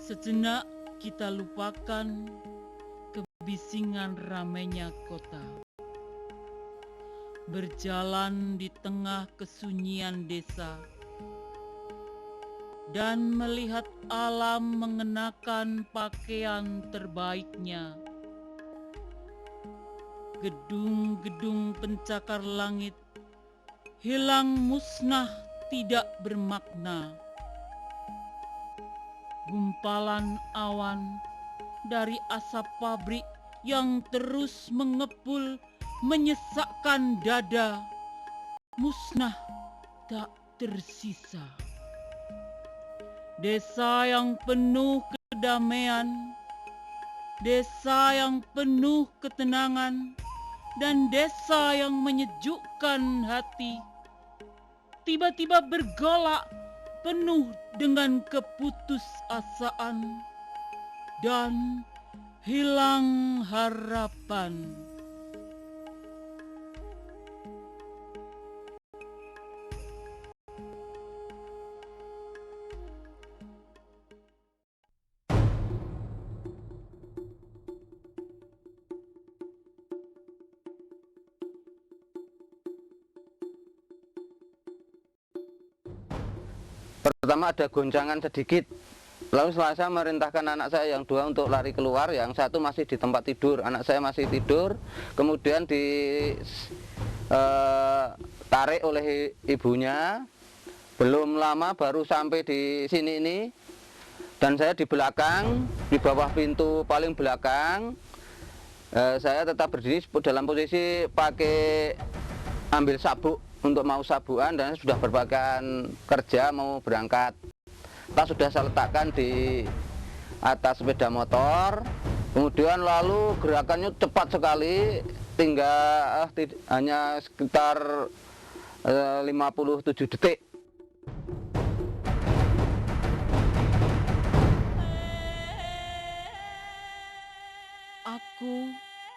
Sejenak kita lupakan kebisingan ramainya kota. Berjalan di tengah kesunyian desa dan melihat alam mengenakan pakaian terbaiknya. Gedung-gedung pencakar langit hilang musnah tidak bermakna. Gumpalan awan dari asap pabrik yang terus mengepul menyesakkan dada, musnah tak tersisa. Desa yang penuh kedamaian, desa yang penuh ketenangan, dan desa yang menyejukkan hati, tiba-tiba bergolak penuh dengan keputusasaan dan hilang harapan. Pertama ada goncangan sedikit, lalu setelah saya merintahkan anak saya yang dua untuk lari keluar, yang satu masih di tempat tidur, anak saya masih tidur, kemudian ditarik oleh ibunya, belum lama baru sampai di sini ini, dan saya di belakang, di bawah pintu paling belakang, saya tetap berdiri dalam posisi pakai ambil sabuk untuk mau sabuan dan sudah berpakaian kerja mau berangkat. Tas sudah saya letakkan di atas sepeda motor, kemudian lalu gerakannya cepat sekali, tinggal hanya sekitar 57 detik. Aku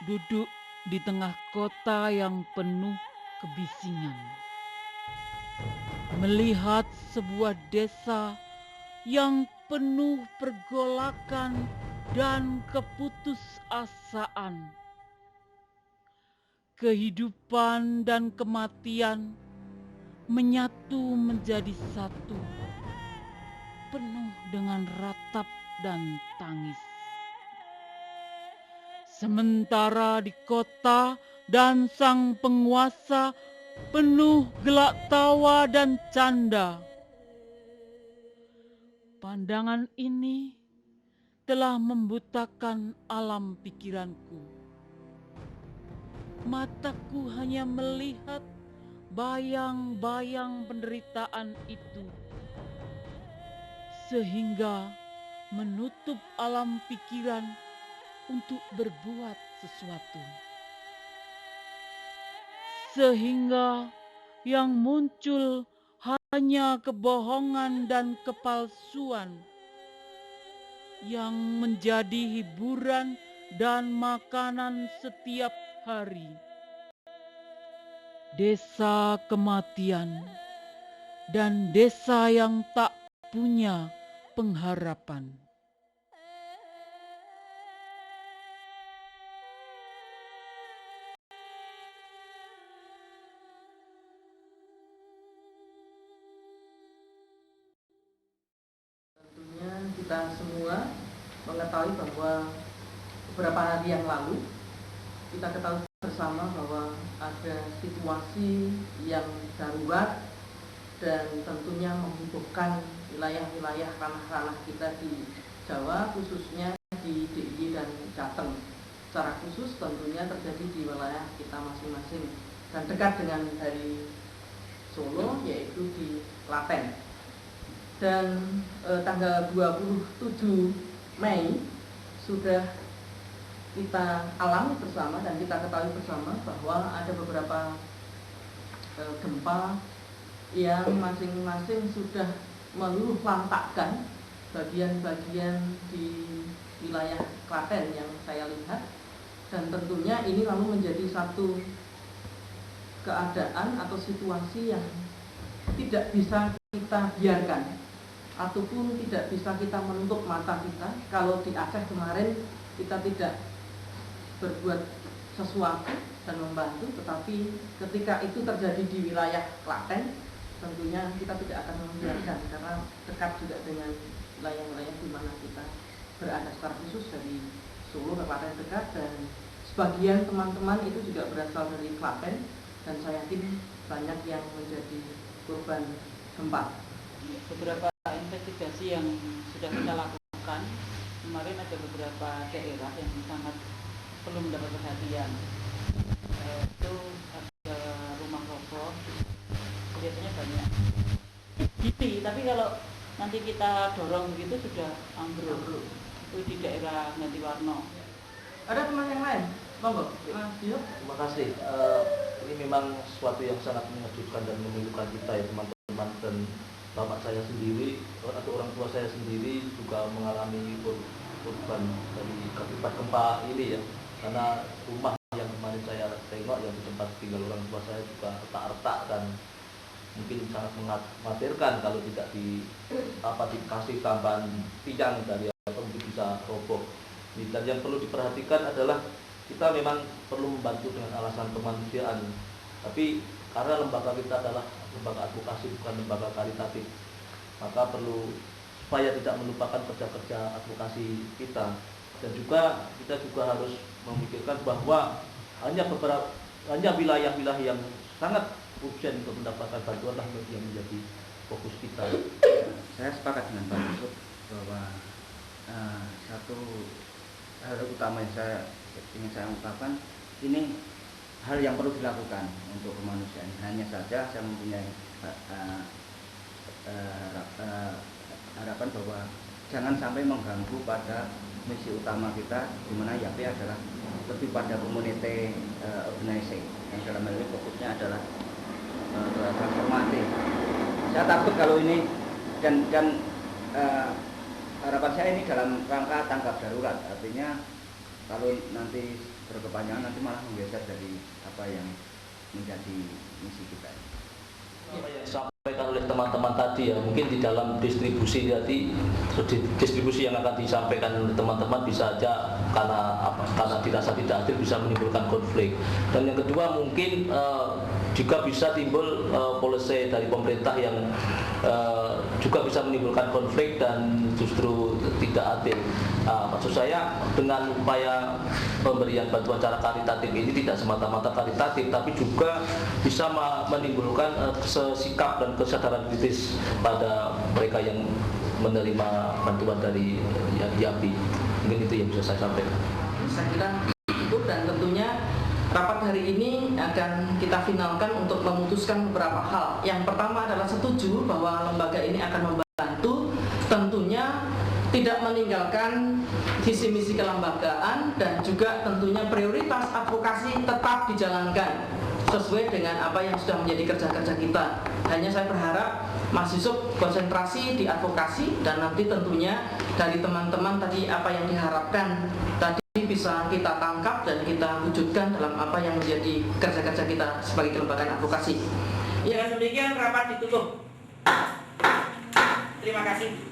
duduk di tengah kota yang penuh kebisingan, melihat sebuah desa yang penuh pergolakan dan keputusasaan. Kehidupan dan kematian menyatu menjadi satu, penuh dengan ratap dan tangis. Sementara di kota dan sang penguasa penuh gelak tawa dan canda. Pandangan ini telah membutakan alam pikiranku. Mataku hanya melihat bayang-bayang penderitaan itu, sehingga menutup alam pikiran untuk berbuat sesuatu. Sehingga yang muncul hanya kebohongan dan kepalsuan yang menjadi hiburan dan makanan setiap hari. Desa kematian dan desa yang tak punya pengharapan. Kita semua mengetahui bahwa beberapa hari yang lalu kita ketahui bersama bahwa ada situasi yang darurat dan tentunya membutuhkan wilayah-wilayah ranah-ranah kita di Jawa, khususnya di DIY dan Jateng. Secara khusus tentunya terjadi di wilayah kita masing-masing dan dekat dengan dari Solo, yaitu di Klaten. Dan tanggal 27 Mei sudah kita alami bersama dan kita ketahui bersama bahwa ada beberapa gempa yang masing-masing sudah meluluh lantakkan bagian-bagian di wilayah Klaten yang saya lihat, dan tentunya ini lalu menjadi satu keadaan atau situasi yang tidak bisa kita biarkan ataupun tidak bisa kita menutup mata kita. Kalau di Aceh kemarin kita tidak berbuat sesuatu dan membantu, tetapi ketika itu terjadi di wilayah Klaten, tentunya kita tidak akan membiarkan karena dekat juga dengan wilayah-wilayah di mana kita berada secara khusus dari Solo ke Klaten dekat, dan sebagian teman-teman itu juga berasal dari Klaten, dan saya yakin banyak yang menjadi korban gempa. Beberapa investigasi yang sudah kita lakukan, kemarin ada beberapa daerah yang sangat perlu mendapat perhatian. Itu ada rumah roboh, kelihatannya banyak gini, tapi kalau nanti kita dorong begitu sudah ambruk. Itu di daerah Gantiwarno. Ada teman yang lain? Monggo, Mas Dio. Terima kasih. Ini memang sesuatu yang sangat mengejutkan dan memilukan kita ya teman-teman, dan bapak saya sendiri atau orang tua saya sendiri juga mengalami korban dari akibat gempa ini ya. Karena rumah yang kemarin saya tengok yang di tempat tinggal orang tua saya juga retak-retak dan mungkin sangat mengkhawatirkan kalau tidak dikasih tambahan tiang dari apa mungkin bisa roboh. Dan yang perlu diperhatikan adalah kita memang perlu membantu dengan alasan kemanusiaan, tapi karena lembaga kita adalah lembaga advokasi bukan lembaga karitatif, maka perlu supaya tidak melupakan kerja-kerja advokasi kita, dan juga kita juga harus memikirkan bahwa hanya wilayah-wilayah yang sangat urgent untuk mendapatkan bantuan lah yang menjadi fokus kita. Saya sepakat dengan Pak Yusuf bahwa satu hal utama yang ingin saya ungkapkan, ini hal yang perlu dilakukan untuk kemanusiaan. Hanya saja saya mempunyai harapan bahwa jangan sampai mengganggu pada misi utama kita, di mana YAPI adalah lebih pada community organizing, yang dalam hal ini fokusnya adalah transformatif. Saya takut kalau ini dan harapan saya ini dalam rangka tanggap darurat, artinya kalau nanti berkepanjangan nanti malah menggeser dari apa yang menjadi misi kita. Apa yang disampaikan oleh teman-teman tadi ya, mungkin di dalam distribusi yang akan disampaikan oleh teman-teman bisa aja karena dirasa tidak adil bisa menimbulkan konflik. Dan yang kedua mungkin juga bisa timbul policy dari pemerintah yang juga bisa menimbulkan konflik dan justru tidak adil. Maksud saya dengan upaya pemberian bantuan secara karitatif ini tidak semata-mata karitatif, tapi juga bisa menimbulkan sikap dan kesadaran kritis pada mereka yang menerima bantuan dari YAPI. Mungkin itu yang bisa saya sampaikan. Saya kira cukup, dan tentunya rapat hari ini akan kita finalkan untuk memutuskan beberapa hal. Yang pertama adalah setuju bahwa lembaga ini akan membantu, tentunya tidak meninggalkan visi misi kelembagaan, dan juga tentunya prioritas advokasi tetap dijalankan sesuai dengan apa yang sudah menjadi kerja-kerja kita. Hanya saya berharap Mas Yusuf konsentrasi di advokasi, dan nanti tentunya dari teman-teman tadi apa yang diharapkan tadi bisa kita tangkap dan kita wujudkan dalam apa yang menjadi kerja-kerja kita sebagai kelembagaan advokasi. Dengan demikian rapat ditutup. Terima kasih.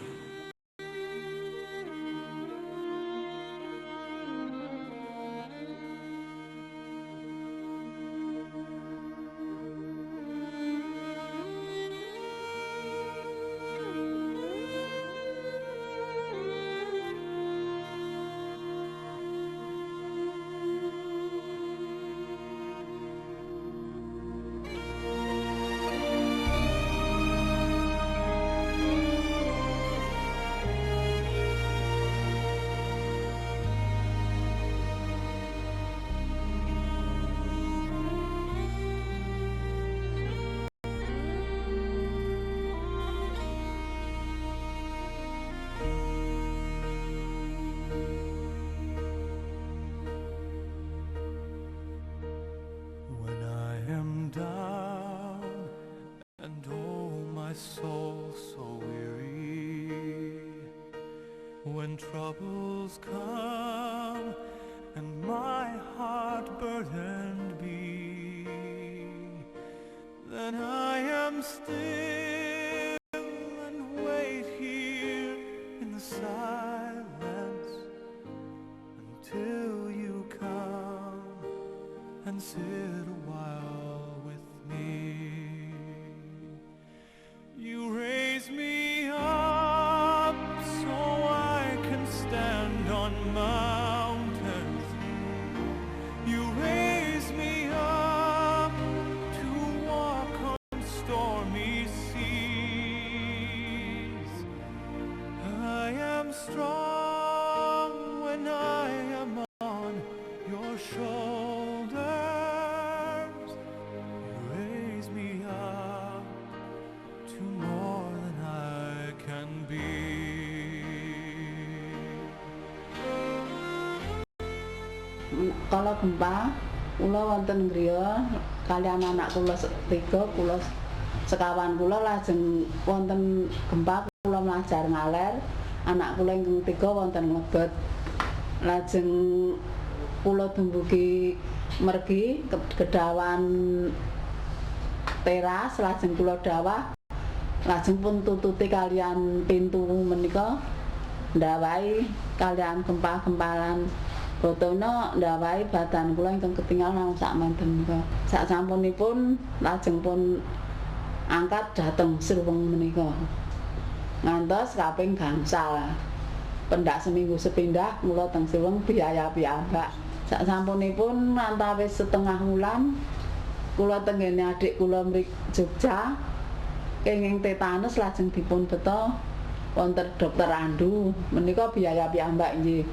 When I am down and oh my soul so weary, when troubles come and my heart burdened be, then I am still and wait here and sit a while with me. You raise me up so I can stand on mountains. You raise me up to walk on stormy seas. I am strong when I am on your shoulders. You raise me up to more than I can be. Kalau gempa, kula wonten griya kalian anak kula tiga, kula sekawan kula lajeng wonten gempa kula mlajar ngaler, anak kula ingkang tiga wonten nglebet. Lajeng kula dumbugi mergi kedawan teras, lajeng kula dawah, lajeng pun tututi kalian pintu menika ndawahi kalian gempa-gempalan botono ndawahi badan kula ingkang ketingal namung sakmenten menika. Saksampunipun lajeng pun angkat dhateng Sriweng menika. Ngantos kaping gangsal. Pendak seminggu sepindah kula teng Sriweng biaya piyambak. Saksampunipun antawis setengah wulan kula tenggene adik kula mriki Jogja kenging tetanus lajeng dipun beta wonten dokter Andu. Menika biaya piyambak nggih.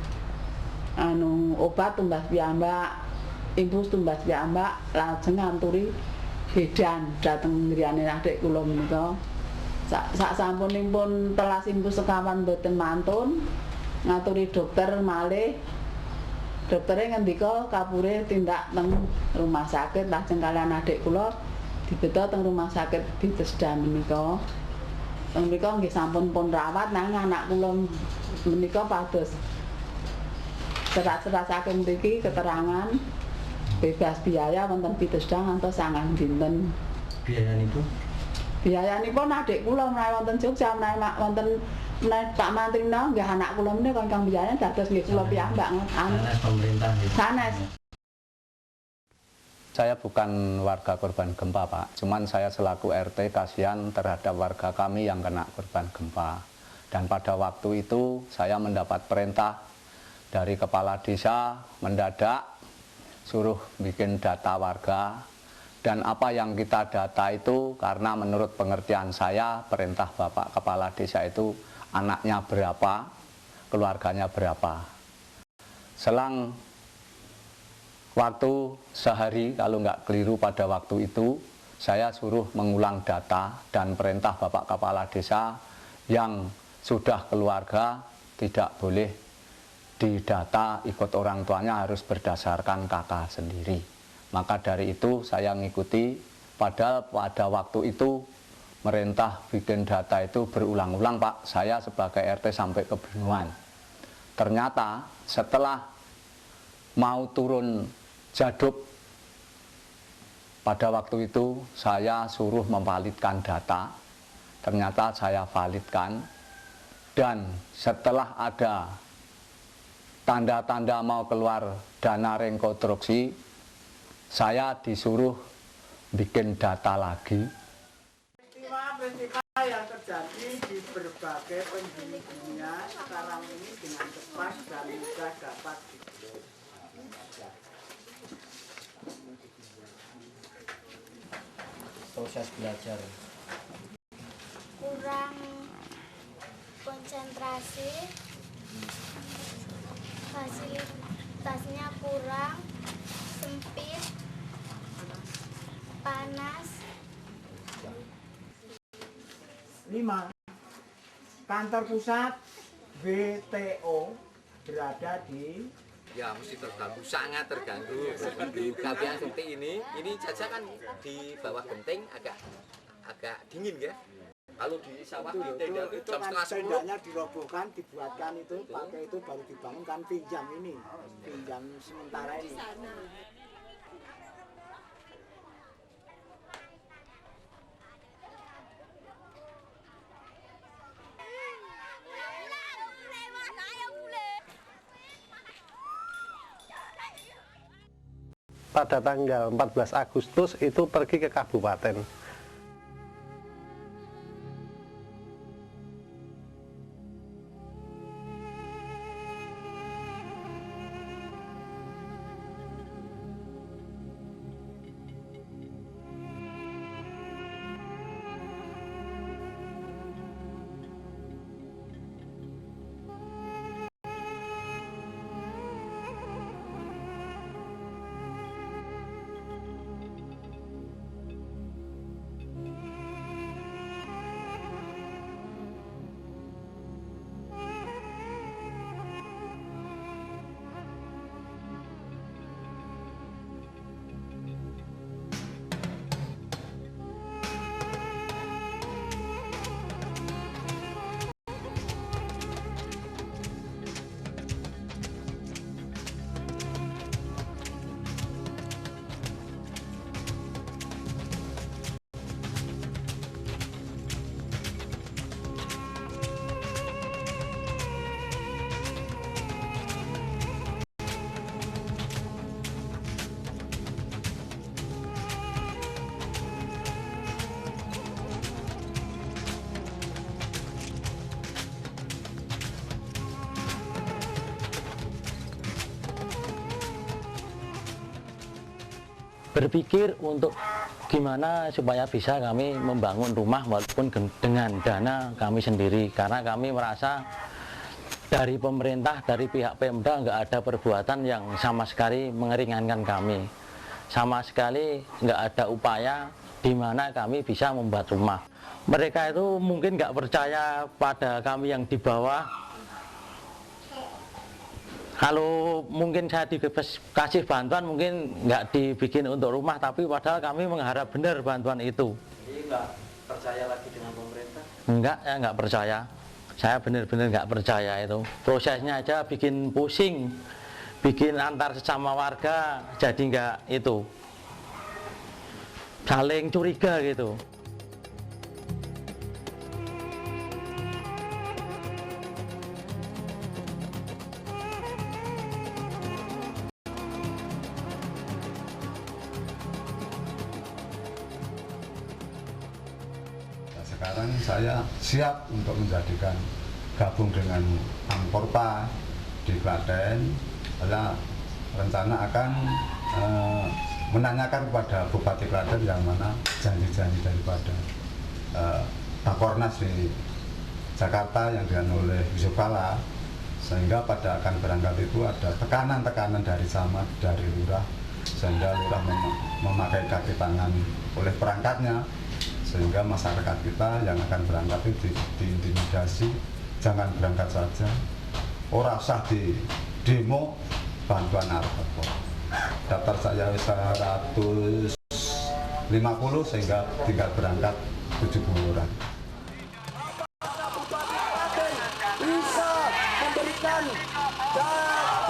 Obat tumbas piyambak, infus tumbas piyambak, lajeng nganturi bedan dhateng griyane adik kula menika. Saksampunipun telas infus sekawan mboten mantun, ngaturi dokter malih. Doktere ngendika kapure tindak teng rumah sakit, lajeng kalian adik kula dibeta teng rumah sakit Bethesda menika. Teng mrika nggih sampun pun rawat nanging anak kula menika pados serat-serat saking mriki keterangan bebas biaya wonten Bethesda ngantos 9 dinten. Biayanipun? Biayanipun adik kula menawi wonten Jogja menawi wonten Pak Mantrina nggih anak kula menika ingkang biayane dados nggih kula piyambak. Sanes pemerintah nggih. Sanes. Saya bukan warga korban gempa, Pak. Cuman saya selaku RT kasihan terhadap warga kami yang kena korban gempa. Dan pada waktu itu saya mendapat perintah dari kepala desa mendadak suruh bikin data warga. Dan apa yang kita data itu karena menurut pengertian saya perintah Bapak Kepala Desa itu anaknya berapa, keluarganya berapa. Selang waktu sehari kalau nggak keliru pada waktu itu saya suruh mengulang data dan perintah Bapak Kepala Desa yang sudah keluarga tidak boleh didata ikut orang tuanya, harus berdasarkan kakak sendiri. Maka dari itu saya ngikuti, padahal pada waktu itu merintah bikin data itu berulang-ulang, Pak. Saya sebagai RT sampai kebingungan. Ternyata setelah mau turun Jaduk pada waktu itu saya suruh memvalidkan data. Ternyata saya validkan, dan setelah ada tanda-tanda mau keluar dana rekonstruksi, saya disuruh bikin data lagi. Peristiwa yang terjadi di berbagai penjuru dunia sekarang ini dengan cepat dan mudah dapat proses belajar kurang konsentrasi, fasilitasnya kurang, sempit, panas. 5. Kantor pusat WTO berada di ya mesti terganggu, sangat terganggu. Di keadaan seperti ini saja kan di bawah genting agak dingin ya. Kalau di sawah di tenda itu jam setengah 10 tendanya dirobohkan, dibuatkan itu pakai itu baru dibangunkan pinjam sementara ini. pada tanggal 14 Agustus itu pergi ke kabupaten. Berpikir untuk gimana supaya bisa kami membangun rumah walaupun dengan dana kami sendiri, karena kami merasa dari pemerintah, dari pihak Pemda nggak ada perbuatan yang sama sekali mengeringankan kami, sama sekali nggak ada upaya di mana kami bisa membuat rumah. Mereka itu mungkin nggak percaya pada kami yang di bawah. Kalau mungkin saya dikasih bantuan mungkin nggak dibikin untuk rumah, tapi padahal kami mengharap benar bantuan itu. Jadi nggak percaya lagi dengan pemerintah? Enggak, ya nggak percaya. Saya benar-benar nggak percaya itu. Prosesnya aja bikin pusing, bikin antar sesama warga jadi nggak itu, saling curiga gitu. Sekarang saya siap untuk menjadikan gabung dengan Amporpa di Klaten. Saya rencana akan menanyakan kepada Bupati Klaten yang mana janji-janji daripada Bakornas di Jakarta yang dilakukan oleh Yusuf Kala, sehingga pada akan berangkat itu ada tekanan-tekanan dari camat, dari lurah, sehingga lurah memakai kaki tangan oleh perangkatnya, sehingga masyarakat kita yang akan berangkat itu diintimidasi, jangan berangkat saja, ora sah di demo bantuan narkoba. Daftar saya 150 sehingga tinggal berangkat 70 orang. Bisa memberikan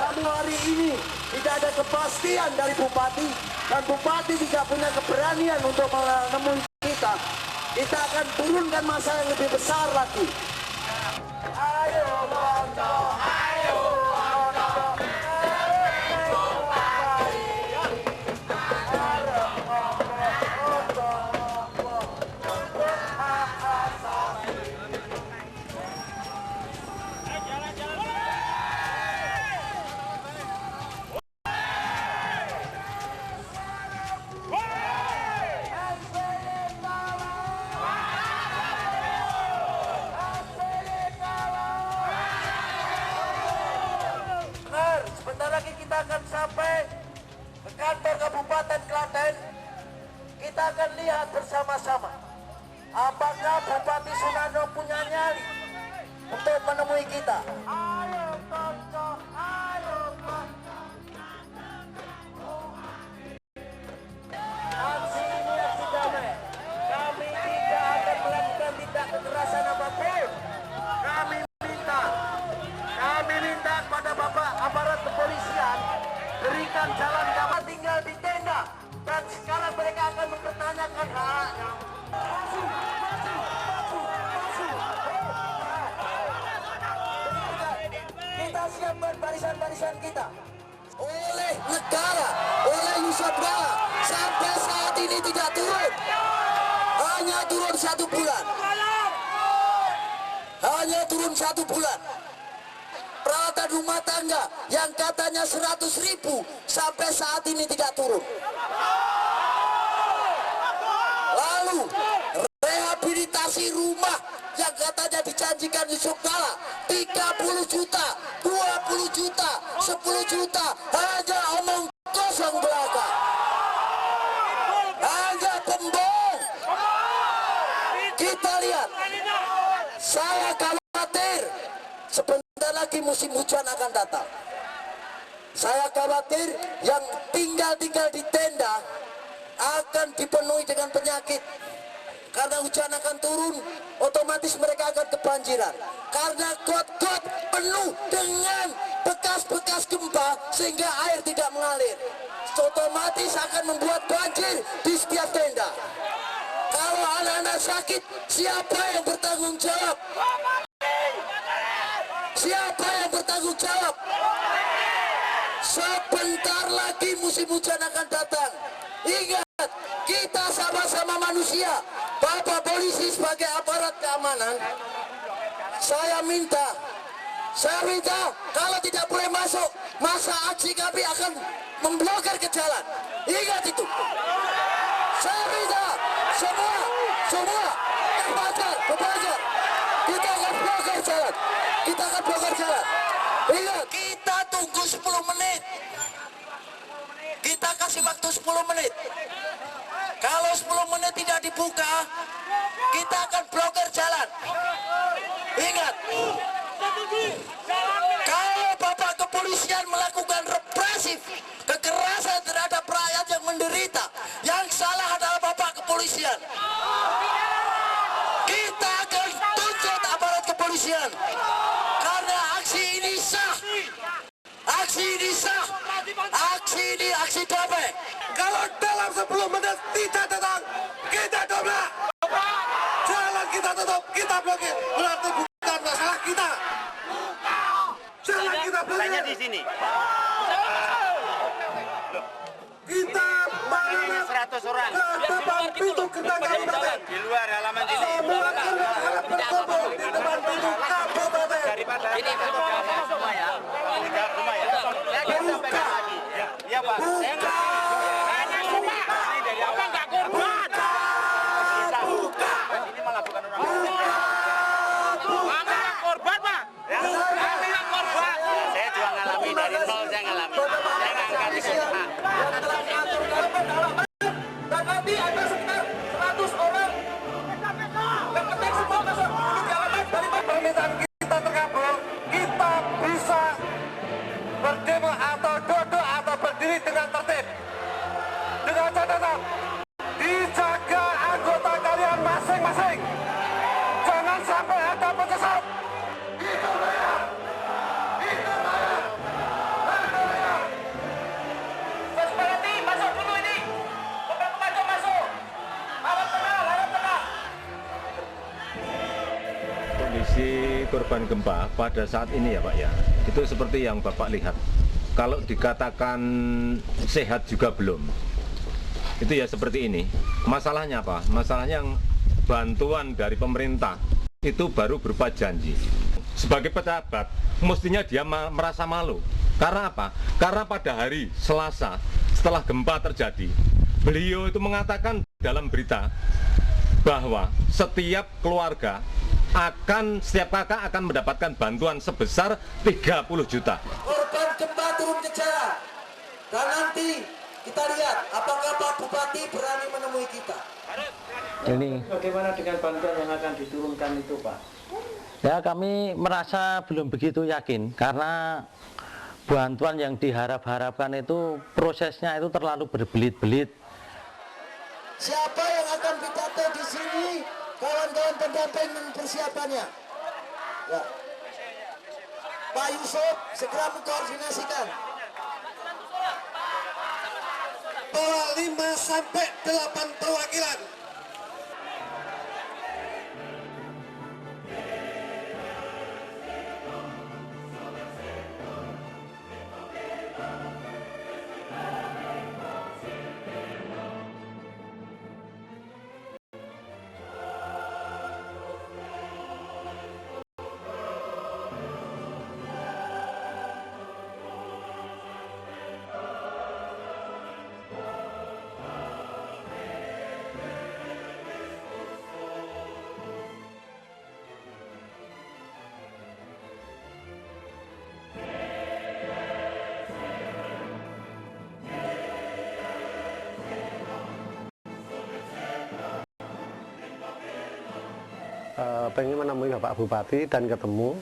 Januari ini tidak ada kepastian dari Bupati, dan Bupati tidak punya keberanian untuk menemui kita akan turunkan masa yang lebih besar lagi. Ayo Mondo, ayo Mondo. Kita akan sampai ke kantor Kabupaten Klaten. Kita akan lihat bersama-sama apakah Bupati Sunarno punya nyali untuk menemui kita. Ayo Tonto, ayo Tonto. Aksi ini aksi damai. Kami tidak akan melakukan tindak kekerasan apapun. Kami minta kepada Bapak aparat kepolisian berikan jalan dapat tinggal di tenda, dan sekarang mereka akan mempertanyakan haknya. Kita siapkan barisan-barisan kita oleh negara, oleh Yusuf Yusuf Kala sampai saat ini tidak turun. Hanya turun 1 bulan. Hanya turun 1 bulan. Peralatan rumah tangga yang katanya 100.000 sampai saat ini tidak turun. Lalu rehabilitasi rumah yang katanya dijanjikan Yusuf Kala 30 juta, 20 juta, 10 juta, hanya omong kosong belaka, hanya pembohong. Kita lihat, saya khawatir sebentar lagi musim hujan akan datang. Saya khawatir yang tinggal di tenda akan dipenuhi dengan penyakit. Karena hujan akan turun, otomatis mereka akan kebanjiran. Karena got-got penuh dengan bekas-bekas gempa sehingga air tidak mengalir. Otomatis akan membuat banjir di setiap tenda. Kalau anak-anak sakit, siapa yang bertanggung jawab? Siapa yang bertanggung jawab? Sebentar lagi musim hujan akan datang. Ingat, kita sama-sama manusia. Bapak polisi sebagai aparat keamanan, saya minta kalau tidak boleh masuk, masa aksi kami akan memblokir ke jalan. Ingat itu. Saya minta semua kebajar. Kita akan blokir jalan. Ingat, kita tunggu 10 menit. Kita kasih waktu 10 menit. Kalau 10 menit tidak dibuka, kita akan blokir jalan. Ingat, kalau Bapak kepolisian melakukan represif, kekerasan terhadap rakyat yang menderita, yang salah adalah Bapak kepolisian. Kita akan tuntut aparat kepolisian. Karena aksi ini sah. Aksi ini aksi damai. Kalau dalam 10 menit tidak datang, kita dobrak. Jalan kita tutup, kita blokir. Berarti bukan masalah kita. Jalan kita blokir. Di sini. Kita mengenai 100 orang. depan pintu gerbang kabupaten. Di luar halaman sini. Semua anak berkumpul di depan pintu kabupaten. Daripada ini semua ya. Semua ya. Saya akan sampaikan lagi. Ya Pak. Saya nggak korban. Ini malah bukan orang korban Pak. Korban. Saya juga ngalami dari nol, saya ngalami. Saya nggak angkat SMA. Dan nanti ada sekitar 100 orang. Dan penting semua masuk. Jalanan dari permintaan kita terkabul, kita bisa berdemo atau duduk atau berdiri dengan tertib. Dengan catatan, dijaga anggota kalian masing-masing. Jangan sampai ada penyesat. Masuk dulu ini. Beberapa masuk. Harap tenang. Kondisi korban gempa pada saat ini ya Pak ya, itu seperti yang Bapak lihat. Kalau dikatakan sehat juga belum. Itu ya seperti ini. Masalahnya apa? Masalahnya yang bantuan dari pemerintah itu baru berupa janji. Sebagai pejabat, mestinya dia merasa malu. Karena apa? Karena pada hari Selasa setelah gempa terjadi, beliau itu mengatakan dalam berita bahwa setiap keluarga setiap kakak akan mendapatkan bantuan sebesar 30 juta. Korban gempa turun ke jalan. Dan nanti kita lihat apakah Pak Bupati berani menemui kita. Ini Bagaimana dengan bantuan yang akan diturunkan itu Pak? ya kami merasa belum begitu yakin karena bantuan yang diharap-harapkan itu prosesnya itu terlalu berbelit-belit. Siapa yang akan pidato di sini? Kawan-kawan pendamping dan persiapannya. Ya. Pak Yusuf segera mengkoordinasikan. Bawa 5 sampai 8 perwakilan. pengen menemui Bapak Bupati dan ketemu.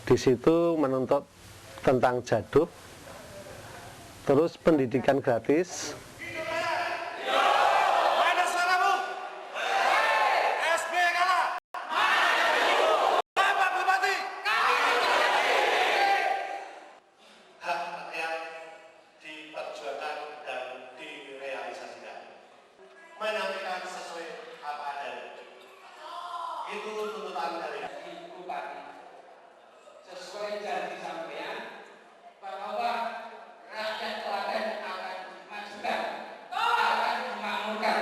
Di situ menuntut tentang jaduk, terus pendidikan gratis. Menyampaikan sesuai apa adanya. Itu tuntutan dari Bupati. Sesuai janji sampean bahwa rakyat Klaten akan dimajukan, akan dimakmurkan.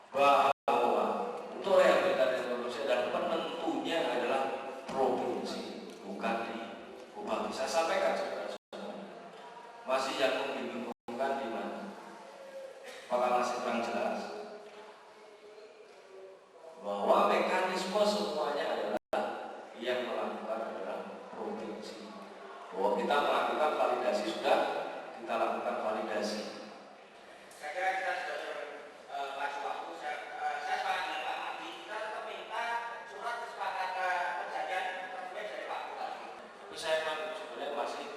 Bahwa untuk rehabilitasi Indonesia dan penentunya adalah provinsi, bukan di Bupati. Saya sampaikan saudara-saudara, masih yang membingungkan di mana? Apakah masih kurang jelas bahwa mekanisme semuanya adalah yang melakukan adalah provinsi, bahwa kita melakukan validasi, sudah kita lakukan validasi. Saya kira kita sudah masuk waktu. Saya sepakat dengan Pak Adi. Kita tetap minta surat kesepakatan perjanjian perjanjian dari Pak Bupati. Tapi saya memang sebenarnya masih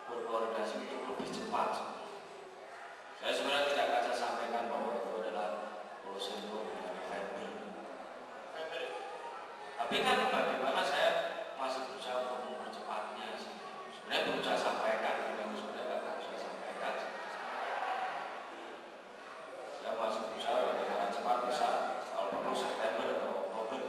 berkoordinasi untuk lebih cepat. Saya sebenarnya tidak akan saya sampaikan bahwa itu adalah prosedur dengan November. Tapi kan bagaimana saya masih berusaha untuk mempercepatnya. Sebenarnya belum saya sampaikan, yang sebenarnya akan saya sampaikan. Saya masih berusaha bagaimana cepat bisa, kalau perlu September atau Oktober.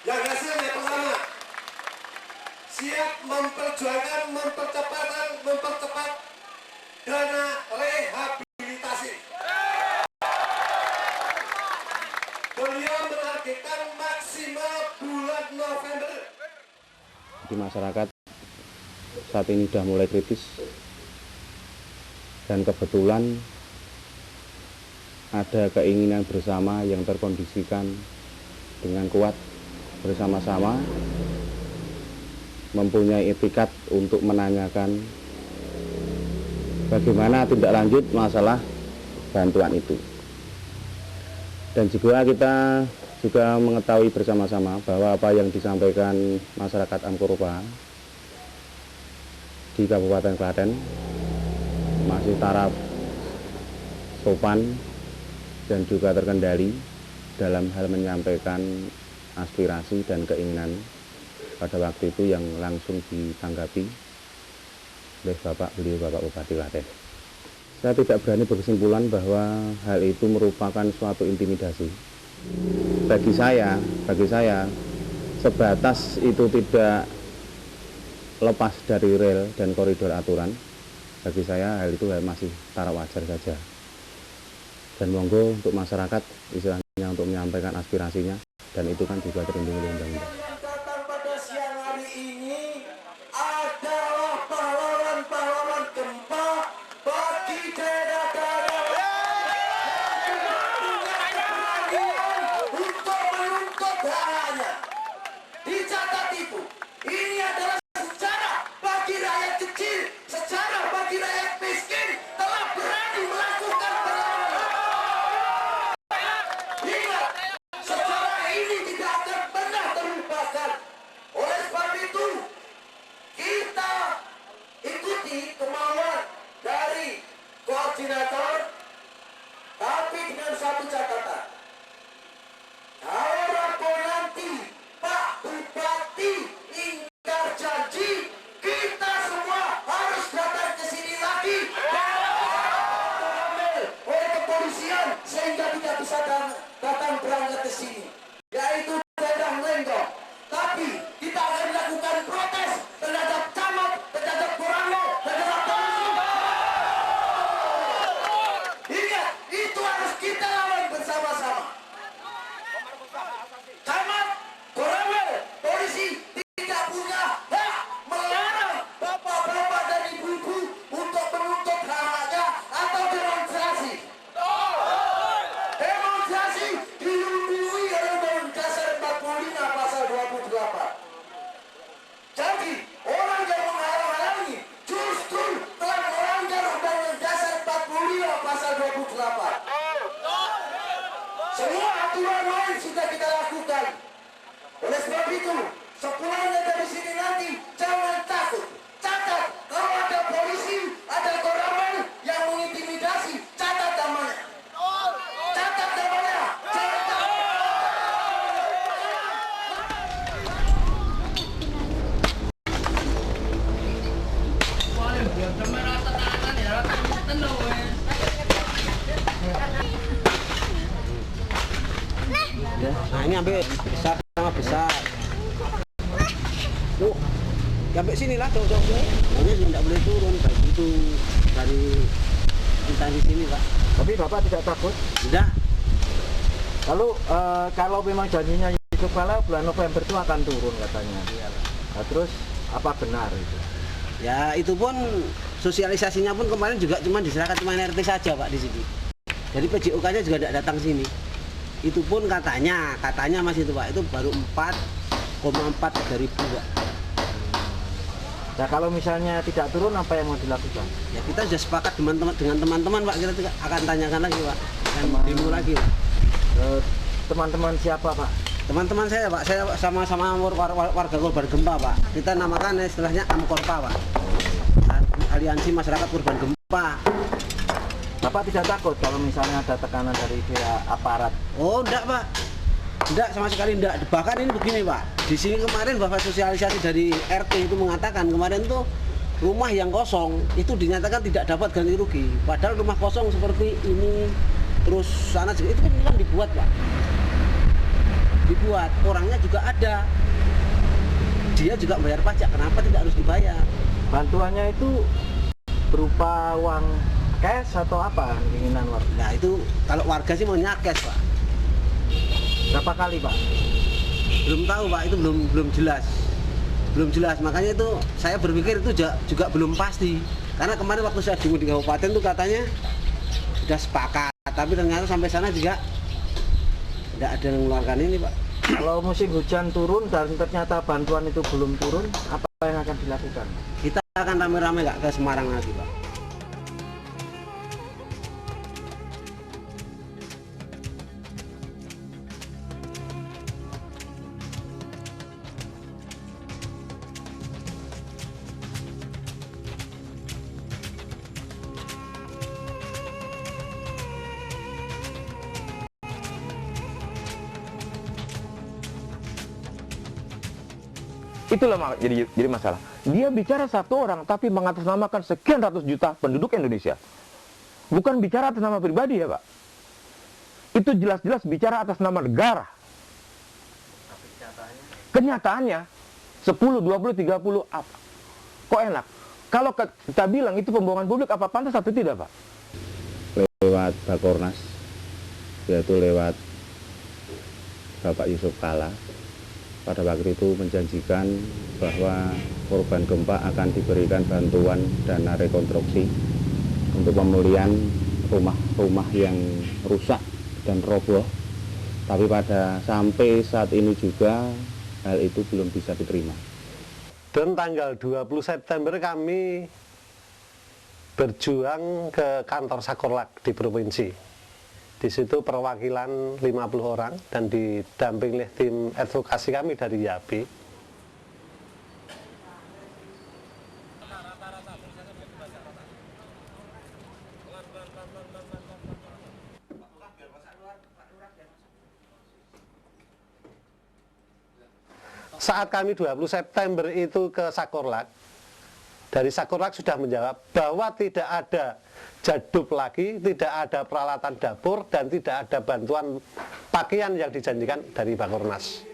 Yang hasilnya pertama, siap mempercepat dana rehabilitasi. Beliau menargetkan maksimal bulan November. Di masyarakat saat ini sudah mulai kritis, dan kebetulan ada keinginan bersama yang terkondisikan dengan kuat, bersama-sama mempunyai etikat untuk menanyakan bagaimana tindak lanjut masalah bantuan itu. Dan juga kita juga mengetahui bersama-sama bahwa apa yang disampaikan masyarakat Amkurupa di Kabupaten Klaten masih taraf sopan dan juga terkendali dalam hal menyampaikan aspirasi dan keinginan pada waktu itu yang langsung ditanggapi oleh Bapak Bupati Klaten. Saya tidak berani berkesimpulan bahwa hal itu merupakan suatu intimidasi. Bagi saya sebatas itu tidak lepas dari rel dan koridor aturan, bagi saya hal itu masih taraf wajar saja. Dan monggo untuk masyarakat istilahnya untuk menyampaikan aspirasinya, dan itu kan juga terlindungi oleh undang-undang. Datang pada siang hari ini adalah pahlawan-pahlawan gempa bagi daerah-daerah untuk menuntut haknya. Dicatat itu, ini adalah sejarah bagi rakyat kecil, sejarah bagi rakyat miskin telah berani melakukan perlawanan. Ingat, sejarah ini tidak akan pernah terlupakan. Oleh sebab itu, ambil besar sama besar. Tuh, sampai sini lah cowok-cowok ini. Makanya juga tidak boleh turun, baik itu dari instansi sini Pak. Tapi Bapak tidak takut? Tidak. Lalu kalau memang janjinya Yusuf Kala bulan November itu akan turun katanya. Nah, terus apa benar itu? Ya itu pun sosialisasinya pun kemarin juga cuma diserahkan cuma RT saja Pak di sini. Jadi PJOK-nya juga tidak datang sini. Itu pun katanya masih itu Pak, itu baru 4,4 ribu Pak. Nah kalau misalnya tidak turun apa yang mau dilakukan? Ya kita sudah sepakat dengan teman-teman Pak, kita akan tanyakan lagi Pak, dan demo lagi Pak. Teman-teman siapa Pak? Teman-teman saya Pak, saya sama-sama warga korban gempa Pak. Kita namakan istilahnya AMKORPA Pak, Aliansi Masyarakat Korban Gempa. Bapak tidak takut kalau misalnya ada tekanan dari pihak aparat? Oh enggak Pak, enggak sama sekali enggak. Bahkan ini begini Pak, di sini kemarin Bapak sosialisasi dari RT itu mengatakan kemarin tuh rumah yang kosong itu dinyatakan tidak dapat ganti rugi. Padahal rumah kosong seperti ini, terus sana juga itu kan dibuat Pak. Dibuat, orangnya juga ada. Dia juga bayar pajak, kenapa tidak harus dibayar? Bantuannya itu berupa uang cash atau apa keinginan warga? Nah itu kalau warga sih maunya cash Pak. Berapa kali Pak? Belum tahu Pak, itu belum jelas. Belum jelas, makanya itu saya berpikir itu juga belum pasti. Karena kemarin waktu saya demo di kabupaten tuh katanya sudah sepakat, tapi ternyata sampai sana juga tidak ada yang mengeluarkan ini Pak. Kalau musim hujan turun dan ternyata bantuan itu belum turun, apa yang akan dilakukan? Kita akan rame-rame nggak ke Semarang lagi Pak. Itulah jadi masalah. Dia bicara satu orang tapi mengatasnamakan sekian ratus juta penduduk Indonesia. Bukan bicara atas nama pribadi ya Pak. Itu jelas-jelas bicara atas nama negara. Kenyataannya 10, 20, 30 apa? Kok enak? Kalau kita bilang itu pembohongan publik, apa pantas atau tidak Pak? Lewat Bakornas, yaitu lewat Bapak Yusuf Kala. Pada waktu itu menjanjikan bahwa korban gempa akan diberikan bantuan dana rekonstruksi untuk pemulihan rumah-rumah yang rusak dan roboh. Tapi sampai saat ini juga hal itu belum bisa diterima. Dan tanggal 20 September kami berjuang ke kantor Sakorlak di provinsi. Di situ perwakilan 50 orang dan didampingi oleh tim advokasi kami dari YABI. Saat kami 20 September itu ke Sakorlak, dari Sakorlak sudah menjawab bahwa tidak ada jadub lagi, tidak ada peralatan dapur, dan tidak ada bantuan pakaian yang dijanjikan dari Bakornas.